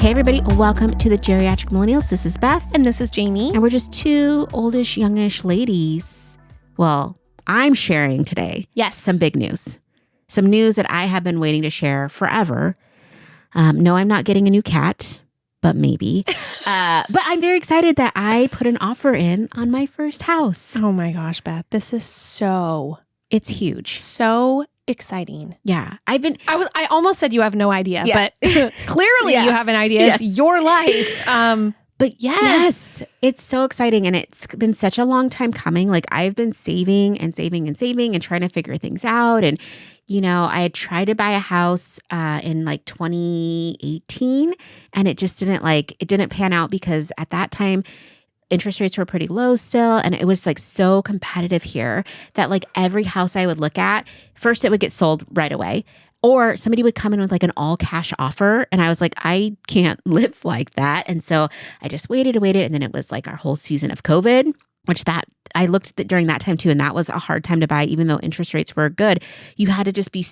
Hey everybody, welcome to the Geriatric Millennials. This is Beth. And this is Jayme. And we're just two oldish, youngish ladies. Well, I'm sharing today. Yes. Some big news. Some news that I have been waiting to share forever. No, I'm not getting a new cat, but maybe. But I'm very excited that I put an offer in on my first house. Oh my gosh, Beth. This is It's huge. so exciting. Yeah. I almost said you have no idea, Yeah. but clearly you have an idea. Yes. It's your life. But Yes, it's so exciting. And it's been such a long time coming. Like I've been saving and trying to figure things out. And, you know, I had tried to buy a house in like 2018 and it just didn't pan out because at that time, interest rates were pretty low still. And it was like so competitive here that like every house I would look at, first it would get sold right away. Or somebody would come in with like an all cash offer. And I was like, I can't live like that. And so I just waited. And then it was like our whole season of COVID, which that I looked at during that time too. And that was a hard time to buy, even though interest rates were good. You had to just be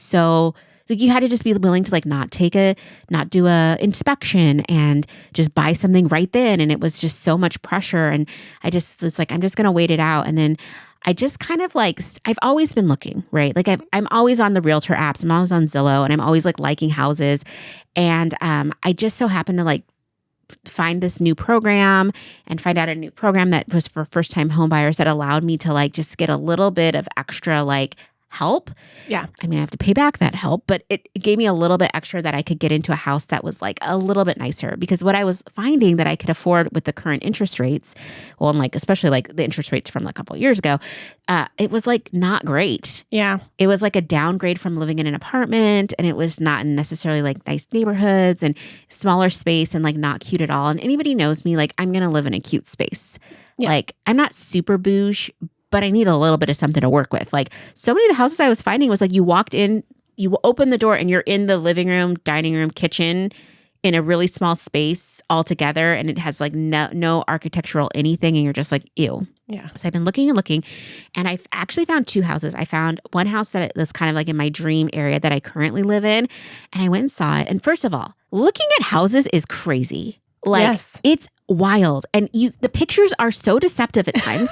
willing to like not do a inspection and just buy something right then. And it was just so much pressure. And I just was like, I'm just going to wait it out. And then I just kind of like, I've always been looking, right? Like I'm always on the realtor apps. I'm always on Zillow and I'm always like liking houses. And I just so happened to like find this new program and find out a new program that was for first time home buyers that allowed me to like just get a little bit of extra like help. Yeah. I mean, I have to pay back that help, but it gave me a little bit extra that I could get into a house that was like a little bit nicer because what I was finding that I could afford with the current interest rates, well, and like, especially like the interest rates from a couple of years ago, it was like not great. Yeah. It was like a downgrade from living in an apartment and it was not necessarily like nice neighborhoods and smaller space and like not cute at all. And anybody knows me, like I'm going to live in a cute space. Yeah. Like I'm not super bougie, but I need a little bit of something to work with. Like so many of the houses I was finding was like you walked in, you open the door and you're in the living room, dining room, kitchen in a really small space all together. And it has like no architectural anything. And you're just like, ew. Yeah. So I've been looking and I've actually found two houses. I found one house that was kind of like in my dream area that I currently live in. And I went and saw it. And first of all, looking at houses is crazy. Like yes. It's wild. And the pictures are so deceptive at times.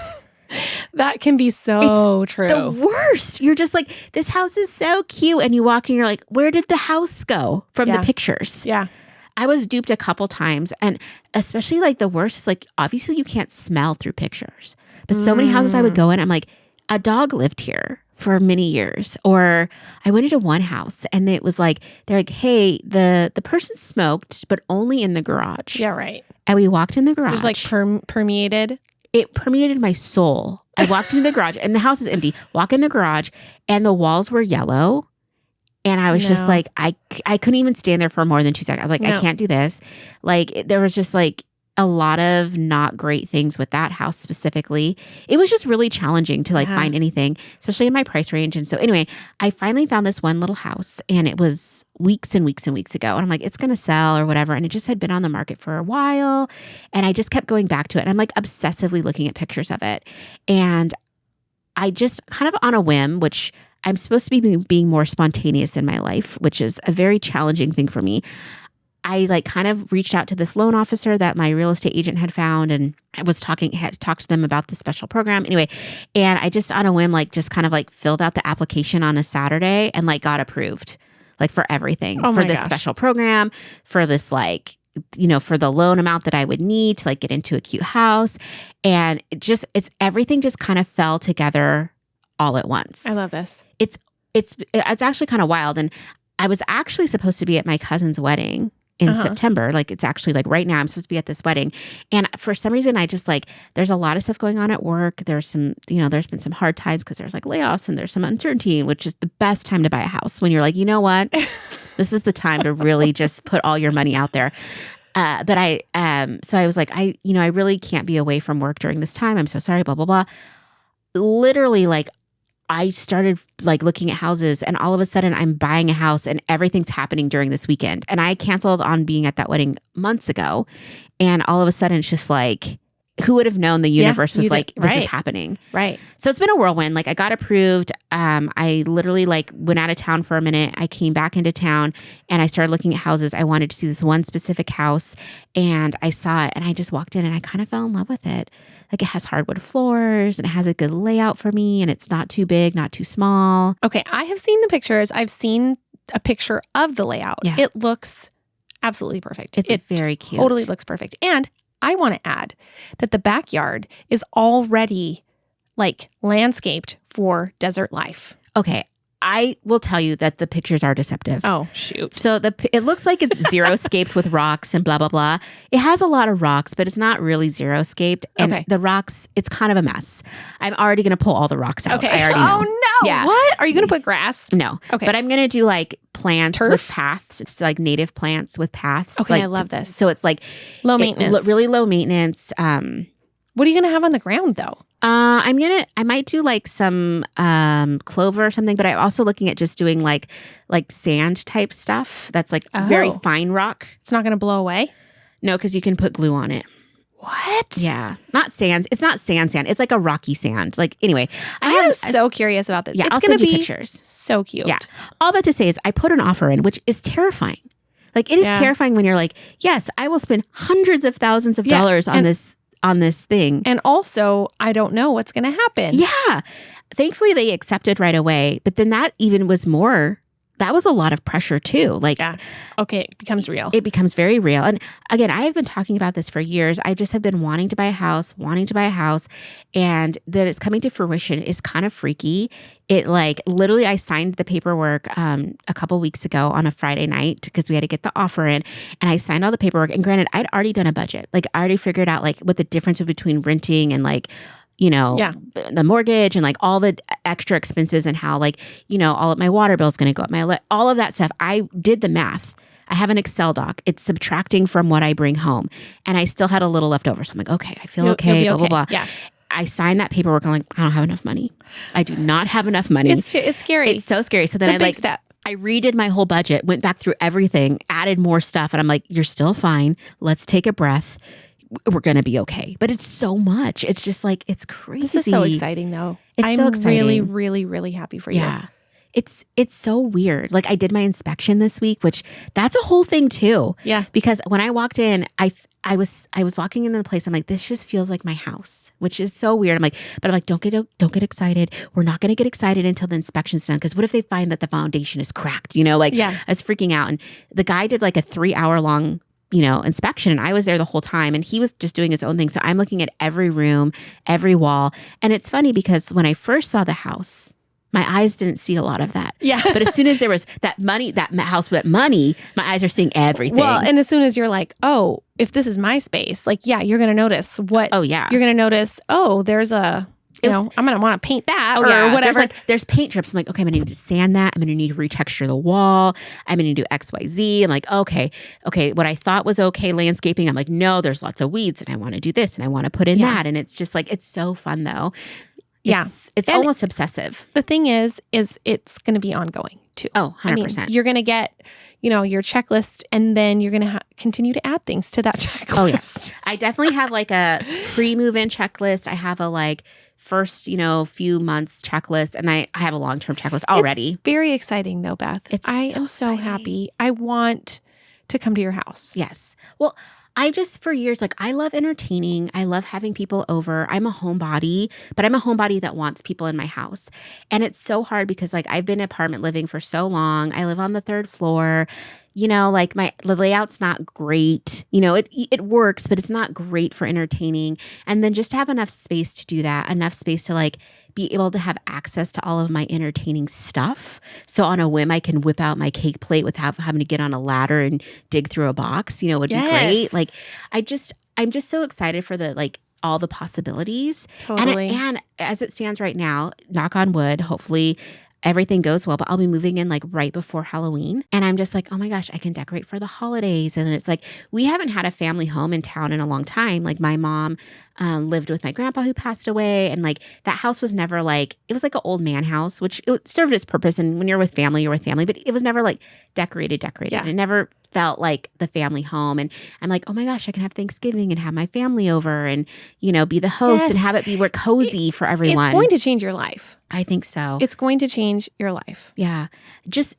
That can be so true. The worst. You're just like, this house is so cute. And you walk and you're like, where did the house go from the pictures? Yeah. I was duped a couple times. And especially like the worst is like, obviously you can't smell through pictures. But so many houses I would go in, I'm like, a dog lived here for many years. Or I went into one house and it was like, they're like, hey, the person smoked, but only in the garage. Yeah, right. And we walked in the garage. Just like permeated. It permeated my soul. I walked into the garage and the house is empty. Walk in the garage and the walls were yellow. And I was just like, I couldn't even stand there for more than 2 seconds. I was like, I can't do this. Like there was just like a lot of not great things with that house specifically. It was just really challenging to like find anything, especially in my price range. And so anyway, I finally found this one little house and it was weeks and weeks and weeks ago. And I'm like, it's going to sell or whatever. And it just had been on the market for a while. And I just kept going back to it. And I'm like obsessively looking at pictures of it. And I just kind of on a whim, which I'm supposed to be being more spontaneous in my life, which is a very challenging thing for me. I like kind of reached out to this loan officer that my real estate agent had found and I was had talked to them about the special program. Anyway, and I just on a whim, like just kind of like filled out the application on a Saturday and like got approved like for everything for this special program, for this like, you know, for the loan amount that I would need to like get into a cute house. And everything just kind of fell together all at once. I love this. It's actually kind of wild. And I was actually supposed to be at my cousin's wedding in September. Like it's actually like right now I'm supposed to be at this wedding. And for some reason I just like, there's a lot of stuff going on at work. There's some, you know, there's been some hard times because there's like layoffs and there's some uncertainty, which is the best time to buy a house when you're like, you know what, this is the time to really just put all your money out there. But so I was like, I really can't be away from work during this time. I'm so sorry, blah, blah, blah. Literally like I started like looking at houses and all of a sudden I'm buying a house and everything's happening during this weekend. And I canceled on being at that wedding months ago. And all of a sudden it's just like, who would have known the universe was like, this is right. happening. Right. So it's been a whirlwind. Like I got approved. I literally like went out of town for a minute. I came back into town and I started looking at houses. I wanted to see this one specific house and I saw it and I just walked in and I kind of fell in love with it. Like it has hardwood floors and it has a good layout for me and it's not too big, not too small. Okay. I have seen the pictures. I've seen a picture of the layout. Yeah. It looks absolutely perfect. It's very cute. Totally looks perfect. And I want to add that the backyard is already like landscaped for desert life. Okay. I will tell you that the pictures are deceptive. Oh, shoot. So it looks like it's xeriscaped with rocks and blah, blah, blah. It has a lot of rocks, but it's not really xeriscaped. And the rocks, it's kind of a mess. I'm already going to pull all the rocks out. Okay. I already know. Oh, no. Yeah. What? Are you going to put grass? No. Okay. But I'm going to do like plants Turf? with paths. It's like native plants with paths. Okay, like, I love this. So it's like Low maintenance. really low maintenance. What are you going to have on the ground though? I might do like some clover or something, but I'm also looking at just doing like sand type stuff. That's like very fine rock. It's not going to blow away? No, because you can put glue on it. What? Yeah. Not sand. It's not sand. It's like a rocky sand. Like anyway, I am so curious about this. Yeah, it's I'll going send to you be pictures. So cute. Yeah. All that to say is I put an offer in, which is terrifying. Like it is terrifying when you're like, yes, I will spend hundreds of thousands of dollars on this thing. And also, I don't know what's going to happen. Yeah. Thankfully, they accepted right away. But then that even was more, that was a lot of pressure too. Like, okay, it becomes real. It becomes very real. And again, I have been talking about this for years. I just have been wanting to buy a house. And that it's coming to fruition is kind of freaky. It like literally, I signed the paperwork a couple weeks ago on a Friday night because we had to get the offer in. And I signed all the paperwork. And granted, I'd already done a budget. Like I already figured out like what the difference was between renting and like, the mortgage and like all the extra expenses and how like, all of my water bill is going to go up, all of that stuff. I did the math. I have an Excel doc. It's subtracting from what I bring home. And I still had a little left over. So I'm like, okay, I feel okay, blah, blah, blah. Yeah. I signed that paperwork. I'm like, I don't have enough money. I do not have enough money. It's scary. It's so scary. So then it's a big step. I redid my whole budget, went back through everything, added more stuff. And I'm like, you're still fine. Let's take a breath. We're going to be okay. But it's so much. It's just like, it's crazy. This is so exciting though. It's so exciting. I'm really, really, really happy for you. Yeah. It's so weird. Like I did my inspection this week, which that's a whole thing too. Yeah. Because when I walked in, I was walking into the place. I'm like, this just feels like my house, which is so weird. I'm like, don't get excited. We're not going to get excited until the inspection's done. Because what if they find that the foundation is cracked? I was freaking out. And the guy did like a 3-hour long inspection. And I was there the whole time and he was just doing his own thing. So I'm looking at every room, every wall. And it's funny because when I first saw the house, my eyes didn't see a lot of that. Yeah. But as soon as there was that money, that house with money, my eyes are seeing everything. Well, and as soon as you're like, oh, if this is my space, like, yeah, you're going to notice what. Oh, yeah. You're going to notice, there's a, I'm going to want to paint that or whatever. There's paint drips. I'm like, okay, I'm going to need to sand that. I'm going to need to retexture the wall. I'm going to do X, Y, Z. I'm like, okay. What I thought was okay landscaping. I'm like, no, there's lots of weeds and I want to do this and I want to put in that. And it's just like, it's so fun though. It's almost obsessive. The thing is it's going to be ongoing too. Oh, 100%. I mean, you're going to get, your checklist and then you're going to continue to add things to that checklist. Oh, yes. I definitely have like a pre-move-in checklist. I have a like first, few months checklist and I have a long-term checklist already. It's very exciting though, Beth. I am so happy. I want to come to your house. Yes. Well, I just, for years, like, I love entertaining. I love having people over. I'm a homebody, but I'm a homebody that wants people in my house. And it's so hard because, like, I've been apartment living for so long. I live on the 3rd floor. Like the layout's not great. It works, but it's not great for entertaining. And then just to have enough space to do that, enough space to like be able to have access to all of my entertaining stuff. So on a whim, I can whip out my cake plate without having to get on a ladder and dig through a box, would be great. Like I'm just so excited for the like all the possibilities. Totally. And as it stands right now, knock on wood, hopefully everything goes well, but I'll be moving in like right before Halloween. And I'm just like, oh my gosh, I can decorate for the holidays. And it's like, we haven't had a family home in town in a long time. Like my mom lived with my grandpa who passed away. And like that house was never like, it was like an old man house, which it served its purpose. And when you're with family, you're with family, but it was never like decorated. Yeah. And it never felt like the family home. And I'm like, oh my gosh, I can have Thanksgiving and have my family over and, be the host and have it be cozy for everyone. It's going to change your life. I think so. It's going to change your life. Yeah. Just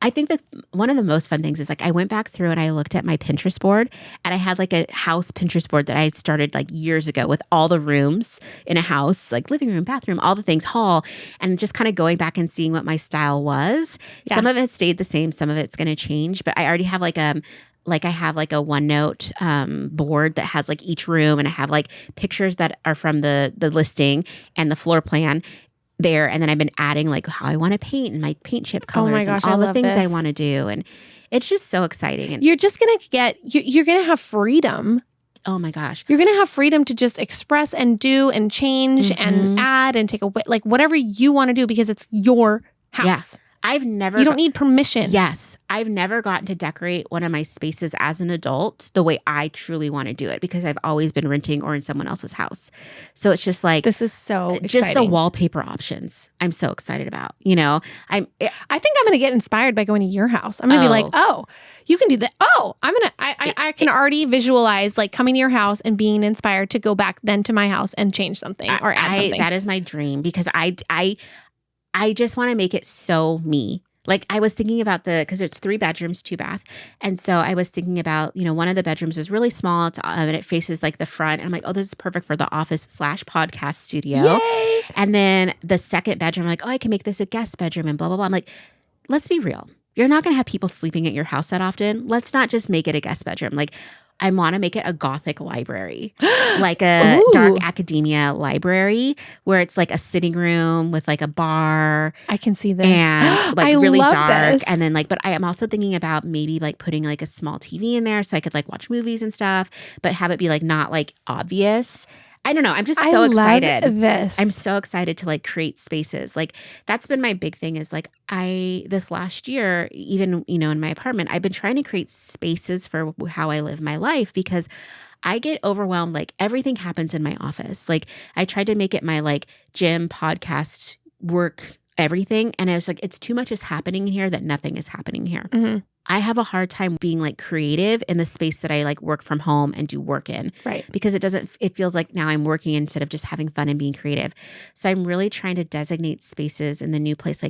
I think that one of the most fun things is I went back through and I looked at my Pinterest board and I had a house Pinterest board that I had started years ago with all the rooms in a house, living room, bathroom, all the things, hall, and just kind of going back and seeing what my style was. Yeah. Some of it stayed the same, some of it's going to change, but I already have I have a OneNote board that has each room, and I have pictures that are from the listing and the floor plan there, and then I've been adding how I want to paint and my paint chip colors and all the things I want to do, and it's just so exciting. And you're just gonna you're gonna have freedom. Oh my gosh, you're gonna have freedom to just express and do and change and add and take away whatever you want to do, because it's your house. Yeah. You don't need permission. Yes. I've never gotten to decorate one of my spaces as an adult the way I truly want to do it, because I've always been renting or in someone else's house. So it's just this is so just exciting. The wallpaper options I'm so excited about. I think I'm going to get inspired by going to your house. I'm going to be like, oh, you can do that. Oh, I can already visualize coming to your house and being inspired to go back then to my house and change something or add something. That is my dream, because I just want to make it so me. I was thinking about because it's 3 bedrooms, 2 bath. And so I was thinking about, one of the bedrooms is really small and it faces the front. And I'm like, oh, this is perfect for the office/podcast studio. Yay! And then the second bedroom, I'm like, oh, I can make this a guest bedroom and blah, blah, blah. I'm like, let's be real. You're not going to have people sleeping at your house that often. Let's not just make it a guest bedroom. I want to make it a Gothic library, a dark academia library where it's a sitting room with a bar. I can see this. And I really love dark. This. And then but I am also thinking about maybe putting a small TV in there so I could watch movies and stuff, but have it be not obvious. I don't know. I'm just so excited. Love this. I'm so excited to create spaces. That's been my big thing is this last year, even, in my apartment, I've been trying to create spaces for how I live my life, because I get overwhelmed. Everything happens in my office. I tried to make it my gym, podcast, work, everything. And I was it's too much is happening here that nothing is happening here. Mm-hmm. I have a hard time being creative in the space that I work from home and do work in. Right. Because it feels like now I'm working instead of just having fun and being creative. So I'm really trying to designate spaces in the new place.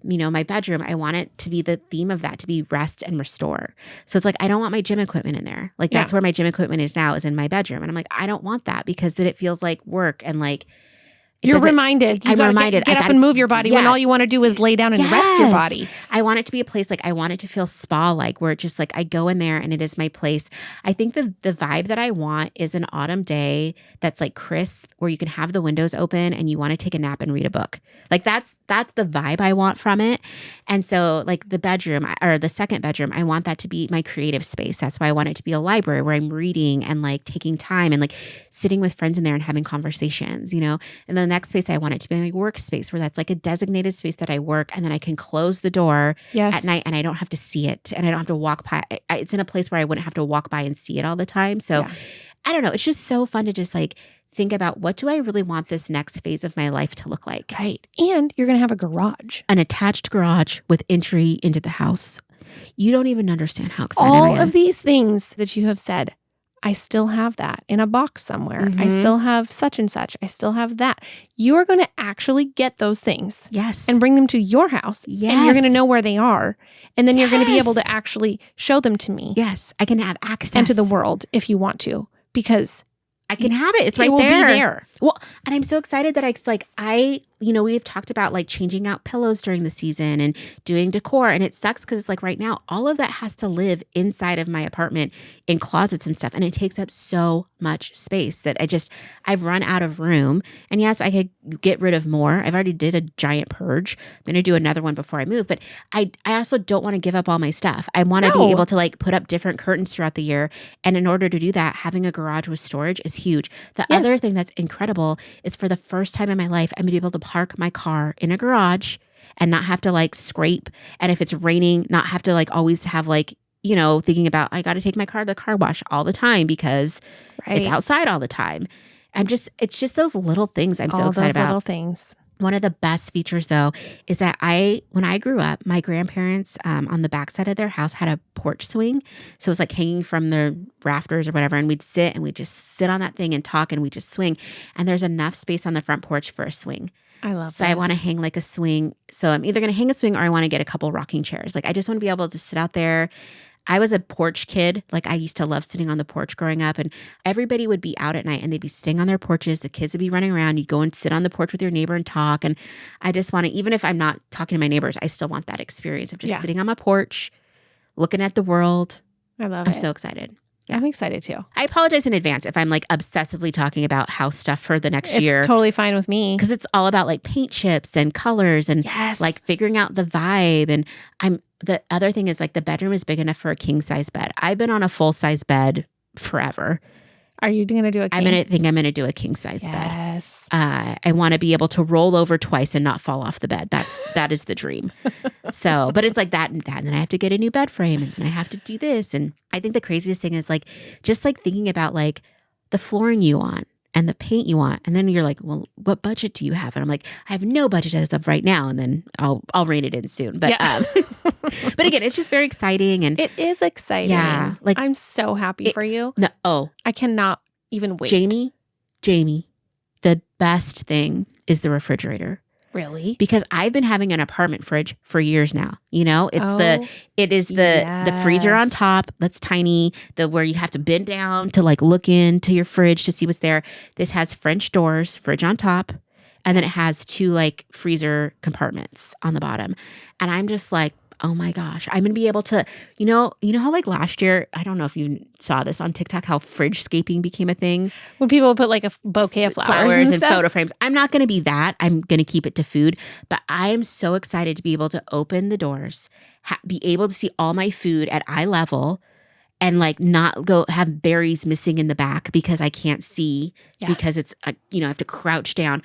My bedroom, I want it to be the theme of that, to be rest and restore. So it's I don't want my gym equipment in there. That's where my gym equipment is now, is in my bedroom. And I'm I don't want that, because then it feels like work and you're reminded. I'm reminded. Get up and move your body when all you want to do is lay down and rest your body. I want it to be a place I want it to feel spa-like, where it just I go in there and it is my place. I think the vibe that I want is an autumn day that's crisp, where you can have the windows open and you want to take a nap and read a book. That's the vibe I want from it. And so the bedroom or the second bedroom, I want that to be my creative space. That's why I want it to be a library where I'm reading and taking time and sitting with friends in there and having conversations, And then next space, I want it to be my workspace, where that's a designated space that I work, and then I can close the door at night and I don't have to see it, and I don't have to walk by. It's in a place where I wouldn't have to walk by and see it all the time. So I don't know. It's just so fun to just think about, what do I really want this next phase of my life to look like? Right. And you're going to have a garage. An attached garage with entry into the house. You don't even understand how excited I am. All of these things that you have said, I still have that in a box somewhere. Mm-hmm. I still have such and such. I still have that. You are going to actually get those things. Yes. And bring them to your house. Yes. And you're going to know where they are. And then you're going to be able to actually show them to me. Yes. I can have access. And to the world if you want to. Because I can have it. It's right will there. Be there. Well, and I'm so excited that we've talked about changing out pillows during the season and doing decor. And it sucks because it's right now, all of that has to live inside of my apartment in closets and stuff. And it takes up so much space that I've run out of room. And yes, I could get rid of more. I've already did a giant purge. I'm going to do another one before I move. But I also don't want to give up all my stuff. I want to be able to put up different curtains throughout the year. And in order to do that, having a garage with storage is huge. The other thing that's incredible is, for the first time in my life, I'm going to be able to park my car in a garage and not have to scrape. And if it's raining, not have to always have thinking about, I got to take my car to the car wash all the time because it's outside all the time. It's just those little things I'm so excited about. Little things. One of the best features, though, is that when I grew up, my grandparents on the backside of their house had a porch swing. So it was like hanging from the rafters or whatever. And we'd sit and we'd just sit on that thing and talk and we'd just swing. And there's enough space on the front porch for a swing. I love So this. I want to hang like a swing. So I'm either going to hang a swing or I want to get a couple rocking chairs. Like I just want to be able to sit out there. I was a porch kid. Like I used to love sitting on the porch growing up, and everybody would be out at night and they'd be sitting on their porches. The kids would be running around. You'd go and sit on the porch with your neighbor and talk. And I just want to, even if I'm not talking to my neighbors, I still want that experience of just sitting on my porch, looking at the world. I love it. I'm so excited. Yeah. I'm excited too. I apologize in advance if I'm like obsessively talking about house stuff for the next year. It's totally fine with me. Because it's all about like paint chips and colors and like figuring out the vibe. And the other thing is like the bedroom is big enough for a king size bed. I've been on a full size bed forever. Are you going to do a king? I'm going to do a king size bed. Yes. I want to be able to roll over twice and not fall off the bed. That is the dream. So, but it's like that and that. And then I have to get a new bed frame and then I have to do this. And I think the craziest thing is like, just like thinking about like the flooring you want and the paint you want. And then you're like, well, what budget do you have? And I'm like, I have no budget as of right now. And then I'll rein it in soon. But, but again, it's just very exciting. And it is exciting. Yeah. Like I'm so happy for you. No. I cannot even wait. Jayme, the best thing is the refrigerator. Really? Because I've been having an apartment fridge for years now. You know, it is the freezer on top that's tiny, where you have to bend down to like look into your fridge to see what's there. This has French doors, fridge on top, and then it has 2 like freezer compartments on the bottom. And I'm just like, oh my gosh, I'm going to be able to, you know how like last year, I don't know if you saw this on TikTok, how fridge-scaping became a thing. When people put like a bouquet of flowers and photo frames. I'm not going to be that. I'm going to keep it to food. But I am so excited to be able to open the doors, be able to see all my food at eye level, and like not go have berries missing in the back because I can't see because it's, I have to crouch down.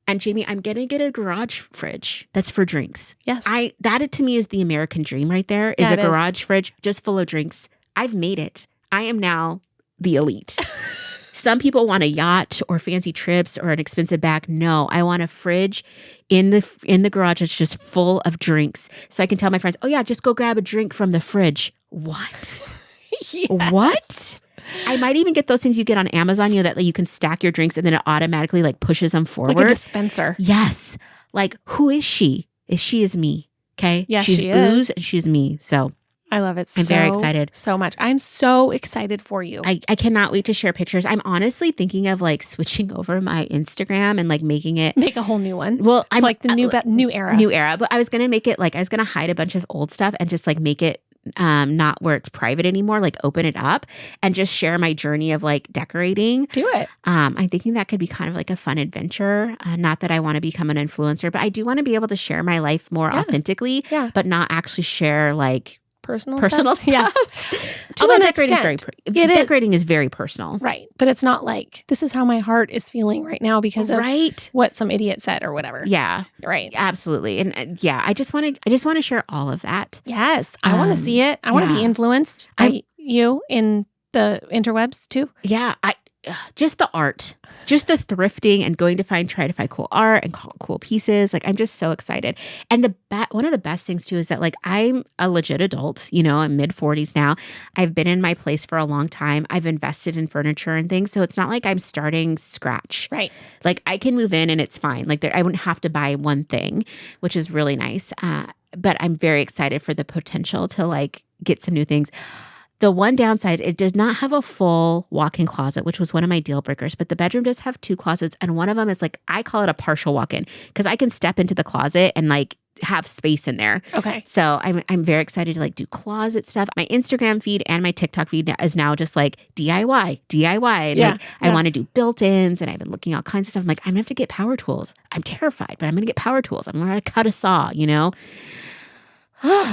And Jayme, I'm going to get a garage fridge that's for drinks. Yes. That to me is the American dream right there, is a garage fridge just full of drinks. I've made it. I am now the elite. Some people want a yacht or fancy trips or an expensive bag. No, I want a fridge in the garage that's just full of drinks. So I can tell my friends, oh yeah, just go grab a drink from the fridge. What? Yes. What? I might even get those things you get on Amazon, that like, you can stack your drinks and then it automatically like pushes them forward. Like a dispenser. Yes. Like, who is she? She is me. Okay. Yeah, she's she booze is. and she's me. So I love it. I'm very excited. So much. I'm so excited for you. I cannot wait to share pictures. I'm honestly thinking of like switching over my Instagram and like make a whole new one. Well, I'm like the new era. New era. But I was going to make it like, I was going to hide a bunch of old stuff and just like make it not where it's private anymore, like open it up and just share my journey of like decorating. Do it. I'm thinking that could be kind of like a fun adventure. Not that I want to become an influencer, but I do want to be able to share my life more authentically, but not actually share like personal stuff. Yeah. Although decorating is very personal. Right. But it's not like, this is how my heart is feeling right now because of what some idiot said or whatever. Yeah. Right. Absolutely. And I just want to share all of that. Yes. I want to see it. I want to be influenced by you in the interwebs too. Yeah. Just the art, just the thrifting and try to find cool art and cool pieces. Like, I'm just so excited. And one of the best things too is that like, I'm a legit adult, I'm mid-40s now. I've been in my place for a long time. I've invested in furniture and things. So it's not like I'm starting scratch. Right. Like I can move in and it's fine. Like I wouldn't have to buy one thing, which is really nice. But I'm very excited for the potential to like get some new things. The one downside, it does not have a full walk-in closet, which was one of my deal breakers, but the bedroom does have 2 closets. And one of them is like, I call it a partial walk-in because I can step into the closet and like have space in there. Okay. So I'm very excited to like do closet stuff. My Instagram feed and my TikTok feed is now just like DIY. And like, I want to do built-ins and I've been looking at all kinds of stuff. I'm like, I'm going to have to get power tools. I'm terrified, but I'm going to get power tools. I'm going to learn how to cut a saw,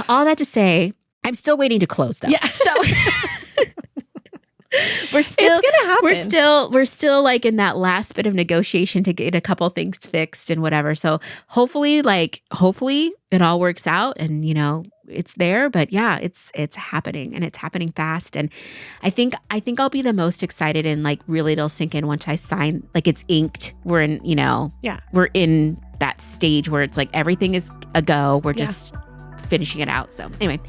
All that to say, I'm still waiting to close though. Yeah. So It's gonna happen. We're still like in that last bit of negotiation to get a couple things fixed and whatever. So hopefully it all works out and it's there. But yeah, it's happening and it's happening fast. And I think I'll be the most excited and like really it'll sink in once I sign, like it's inked. We're in, we're in that stage where it's like everything is a go. We're just finishing it out. So anyway,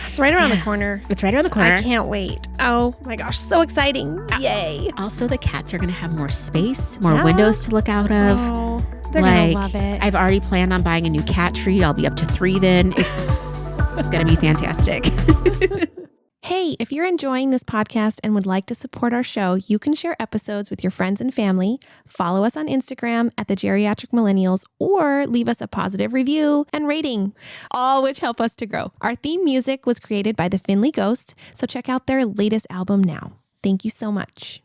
it's right around the corner. It's right around the corner. I can't wait. Oh my gosh, so exciting. Yay. Also, the cats are going to have more space, more windows to look out of. Oh, they're going to love it. I've already planned on buying a new cat tree. I'll be up to 3 then. It's going to be fantastic. Hey, if you're enjoying this podcast and would like to support our show, you can share episodes with your friends and family, follow us on Instagram at the Geriatric Millennials, or leave us a positive review and rating, all which help us to grow. Our theme music was created by the Finley Ghost, so check out their latest album now. Thank you so much.